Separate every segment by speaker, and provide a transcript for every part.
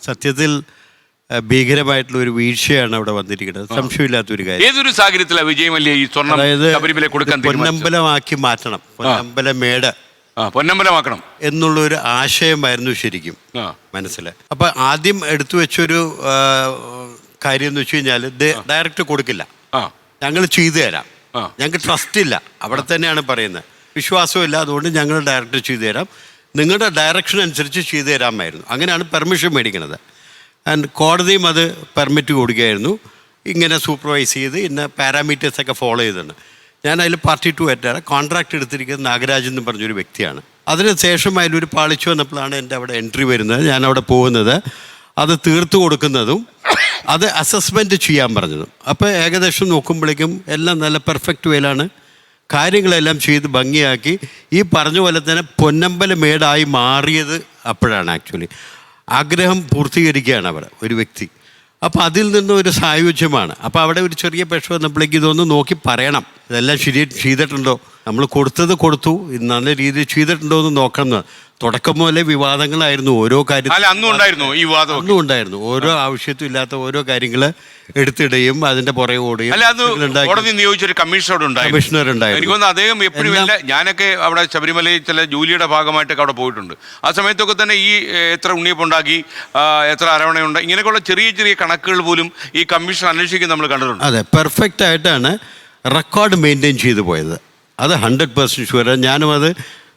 Speaker 1: സത്യത്തിൽ ഭീകരമായിട്ടുള്ള ഒരു വീഴ്ചയാണ് അവിടെ വന്നിരിക്കുന്നത്, സംശയമില്ലാത്തൊരു കാര്യം.
Speaker 2: ഏതൊരു സാഹചര്യത്തിലാണ് വിജയ് മല്യ ഈ സ്വർണ്ണം ശബരിമല കൊടുക്കാൻ
Speaker 1: പൊന്നമ്പലമാക്കി മാറ്റണം, പൊന്നമ്പലമേട്
Speaker 2: പൊന്നമ്പലമാക്കണം
Speaker 1: എന്നുള്ളൊരു ആശയമായിരുന്നു ശരിക്കും മനസ്സിൽ. അപ്പൊ ആദ്യം എടുത്തു വെച്ചൊരു കാര്യം എന്ന് വെച്ച് കഴിഞ്ഞാൽ ഡയറക്റ്റ് കൊടുക്കില്ല, ഞങ്ങൾ ചെയ്തു തരാം, ഞങ്ങൾക്ക് ട്രസ്റ്റ് ഇല്ല, അവിടെ തന്നെയാണ് പറയുന്നത്, വിശ്വാസമില്ല, അതുകൊണ്ട് ഞങ്ങൾ ഡയറക്റ്റ് ചെയ്തു തരാം, നിങ്ങളുടെ ഡയറക്ഷൻ അനുസരിച്ച് ചെയ്തു തരാമായിരുന്നു. അങ്ങനെയാണ് പെർമിഷൻ മേടിക്കുന്നത്. ആൻഡ് കോടതിയും അത് പെർമിറ്റ് കൊടുക്കുകയായിരുന്നു, ഇങ്ങനെ സൂപ്പർവൈസ് ചെയ്ത് ഇന്ന പാരാമീറ്റേഴ്സൊക്കെ ഫോളോ ചെയ്തിട്ടുണ്ട്. ഞാൻ അതിൽ പാർട്ടി ടു ആയിട്ടാണ് കോൺട്രാക്ട് എടുത്തിരിക്കുന്നത് നാഗരാജ് എന്ന് പറഞ്ഞൊരു വ്യക്തിയാണ്. അതിന് ശേഷം അതിലൊരു പാളിച്ചു വന്നപ്പോഴാണ് എൻ്റെ അവിടെ എൻട്രി വരുന്നത്, ഞാൻ അവിടെ പോകുന്നത്, അത് തീർത്തു കൊടുക്കുന്നതും അത് അസസ്മെൻറ്റ് ചെയ്യാൻ പറഞ്ഞതും. അപ്പോൾ ഏകദേശം നോക്കുമ്പോഴേക്കും എല്ലാം നല്ല പെർഫെക്റ്റ് വേയിലാണ് കാര്യങ്ങളെല്ലാം ചെയ്ത് ഭംഗിയാക്കി ഈ പറഞ്ഞ പോലെ തന്നെ പൊന്നമ്പലമേടായി മാറിയത് അപ്പോഴാണ്. ആക്ച്വലി ആഗ്രഹം പൂർത്തീകരിക്കുകയാണ് അവിടെ ഒരു വ്യക്തി. അപ്പോൾ അതിൽ നിന്നും ഒരു സായുജ്യമാണ്. അപ്പോൾ അവിടെ ഒരു ചെറിയ പക്ഷം വന്നപ്പോഴേക്കും ഇതൊന്ന് നോക്കി പറയണം, ഇതെല്ലാം ശരി ചെയ്തിട്ടുണ്ടോ, നമ്മൾ കൊടുത്തത് കൊടുത്തു, നല്ല രീതിയിൽ ചെയ്തിട്ടുണ്ടോ എന്ന് നോക്കണം. തുടക്കം മുതലേ വിവാദങ്ങളായിരുന്നു ഓരോ കാര്യത്തിലും, അന്നും ഉണ്ടായിരുന്നു ഓരോ ആവശ്യത്തും ഇല്ലാത്ത ഓരോ കാര്യങ്ങൾ എടുത്തിടുകയും അതിന്റെ പുറകെ ഓടുകയും. കമ്മീഷണർ ഉണ്ടായിരുന്നു.
Speaker 2: അദ്ദേഹം എപ്പോഴും ഞാനൊക്കെ അവിടെ ശബരിമലയിൽ ചില ജോലിയുടെ ഭാഗമായിട്ടൊക്കെ അവിടെ പോയിട്ടുണ്ട്. ആ സമയത്തൊക്കെ തന്നെ ഈ എത്ര ഉണ്ണിയപ്പുണ്ടാക്കി, എത്ര അരവണയുണ്ട്, ഇങ്ങനെയൊക്കെയുള്ള ചെറിയ ചെറിയ കണക്കുകൾ പോലും ഈ കമ്മീഷൻ അന്വേഷിക്കാൻ നമ്മൾ കണ്ടിട്ടുണ്ട്.
Speaker 1: അതെ, പെർഫെക്റ്റ് ആയിട്ടാണ് റെക്കോർഡ് മെയിൻറ്റെയിൻ ചെയ്തു പോയത്. അത് 100% ഷുവർ. ഞാനും അത്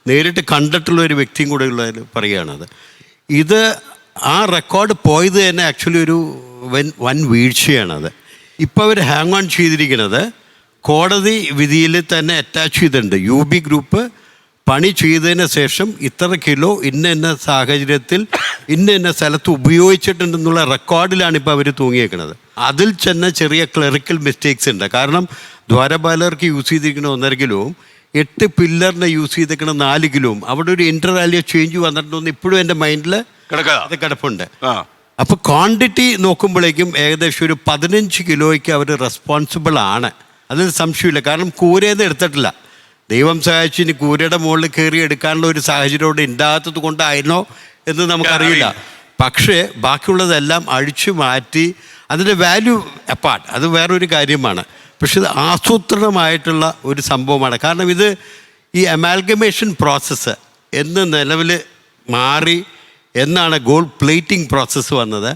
Speaker 1: നേരിട്ട് കണ്ടിട്ടുള്ള ഒരു വ്യക്തിയും കൂടെ ഉള്ളതിൽ പറയുകയാണത്. ഇത് ആ റെക്കോർഡ് പോയത് തന്നെ ആക്ച്വലി ഒരു വൻ വീഴ്ചയാണത്. ഇപ്പോൾ അവർ ഹാങ് ഓൺ ചെയ്തിരിക്കുന്നത് കോടതി വിധിയിൽ തന്നെ അറ്റാച്ച് ചെയ്തിട്ടുണ്ട്. UB ഗ്രൂപ്പ് പണി ചെയ്തതിന് ശേഷം ഇത്ര കിലോ ഇന്ന സാഹചര്യത്തിൽ ഇന്ന സ്ഥലത്ത് ഉപയോഗിച്ചിട്ടുണ്ടെന്നുള്ള റെക്കോർഡിലാണ് ഇപ്പോൾ അവർ തൂങ്ങിയേക്കുന്നത്. അതിൽ തന്നെ ചെറിയ ക്ലറിക്കൽ മിസ്റ്റേക്സ് ഉണ്ട്. കാരണം ദ്വാരപാലകർക്ക് യൂസ് ചെയ്തിരിക്കുന്ന 1.5 കിലോവും 8 പില്ലറിനെ യൂസ് ചെയ്തിരിക്കുന്ന 4 കിലോവും അവിടെ ഒരു ഇന്റർവാല്യൂ ചേഞ്ച് വന്നിട്ടുണ്ടെന്ന് ഇപ്പോഴും എൻ്റെ മൈൻഡിൽ അത് കിടപ്പുണ്ട്. അപ്പോൾ ക്വാണ്ടിറ്റി നോക്കുമ്പോഴേക്കും ഏകദേശം ഒരു 15 കിലോയ്ക്ക് അവർ റെസ്പോൺസിബിൾ ആണ്, അതിന് സംശയമില്ല. കാരണം കൂരേന്ന് എടുത്തിട്ടില്ല. ദൈവം സഹായിച്ച് ഇനി കൂരയുടെ മുകളിൽ കയറി എടുക്കാനുള്ള ഒരു സാഹചര്യം ഇവിടെ ഉണ്ടാകാത്തത് കൊണ്ടായിരുന്നോ എന്ന് നമുക്കറിയില്ല. പക്ഷേ ബാക്കിയുള്ളതെല്ലാം അഴിച്ചു മാറ്റി അതിൻ്റെ വാല്യൂ അപ്പാർട്ട്, അത് വേറൊരു കാര്യമാണ്. പക്ഷെ ഇത് ആസൂത്രണമായിട്ടുള്ള ഒരു സംഭവമാണ്. കാരണം ഇത് ഈ അമാൽഗമേഷൻ പ്രോസസ്സ് എന്ന് നിലവിൽ മാറി എന്നാണ് ഗോൾഡ് പ്ലേറ്റിംഗ് പ്രോസസ്സ് വന്നത്,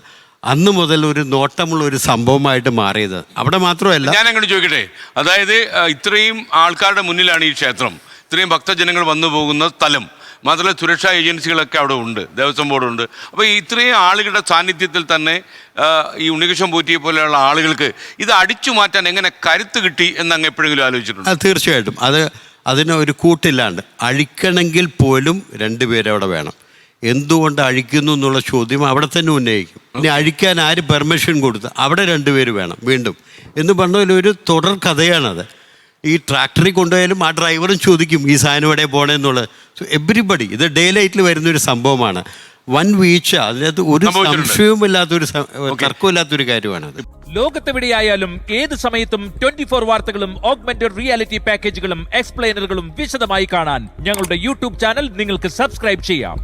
Speaker 1: അന്ന് മുതൽ ഒരു നോട്ടമുള്ള ഒരു സംഭവമായിട്ട് മാറിയത്. അവിടെ മാത്രമല്ല,
Speaker 2: ഞാൻ അങ്ങോട്ട് ചോദിക്കട്ടെ, അതായത് ഇത്രയും ആൾക്കാരുടെ മുന്നിലാണ് ഈ ക്ഷേത്രം, ഇത്രയും ഭക്തജനങ്ങൾ വന്നു പോകുന്ന സ്ഥലം, മാത്രമല്ല സുരക്ഷാ ഏജൻസികളൊക്കെ അവിടെ ഉണ്ട്, ദേവസ്വം ബോർഡുണ്ട്. അപ്പോൾ ഇതിത്രയും ആളുകളുടെ സാന്നിധ്യത്തിൽ തന്നെ ഈ ഉണ്ണികൃഷ്ണൻ പോറ്റിയെ പോലെയുള്ള ആളുകൾക്ക് ഇത് അടിച്ചു മാറ്റാൻ എങ്ങനെ കരുത്ത് കിട്ടി എന്ന് അങ്ങ് എപ്പോഴെങ്കിലും ആലോചിച്ചിട്ടുണ്ട്?
Speaker 1: തീർച്ചയായിട്ടും അതിന് ഒരു കൂട്ടില്ലാണ്ട് അഴിക്കണമെങ്കിൽ പോലും 2 പേരവിടെ വേണം. എന്തുകൊണ്ട് അഴിക്കുന്നു എന്നുള്ള ചോദ്യം അവിടെ തന്നെ ഉന്നയിക്കും. ഇനി അഴിക്കാൻ ആര് പെർമിഷൻ കൊടുത്ത് അവിടെ 2 പേര് വേണം വീണ്ടും എന്ന് പറഞ്ഞാൽ ഒരു തുടർ കഥയാണത്. ഈ ട്രാക്ടറിൽ കൊണ്ടുപോയാലും ആ ഡ്രൈവറും ചോദിക്കും ഈ സാധനം എവിടെ പോകണമെന്നുള്ളത്. സോ എവ്രിബഡി, ഇത് ഡേ ലൈറ്റിൽ വരുന്നൊരു സംഭവമാണ്. വൻ വീഴ്ച, അതിനകത്ത് ഒരു സംശയവുമില്ലാത്തൊരു തർക്കമില്ലാത്തൊരു കാര്യമാണത്.
Speaker 3: ലോകത്തെവിടെയായാലും ഏത് സമയത്തും 24 വാർത്തകളും ഓഗ്മെന്റഡ് റിയാലിറ്റി പാക്കേജുകളും എക്സ്പ്ലെയിനറുകളും വിശദമായി കാണാൻ ഞങ്ങളുടെ YouTube ചാനൽ നിങ്ങൾക്ക് സബ്സ്ക്രൈബ് ചെയ്യാം.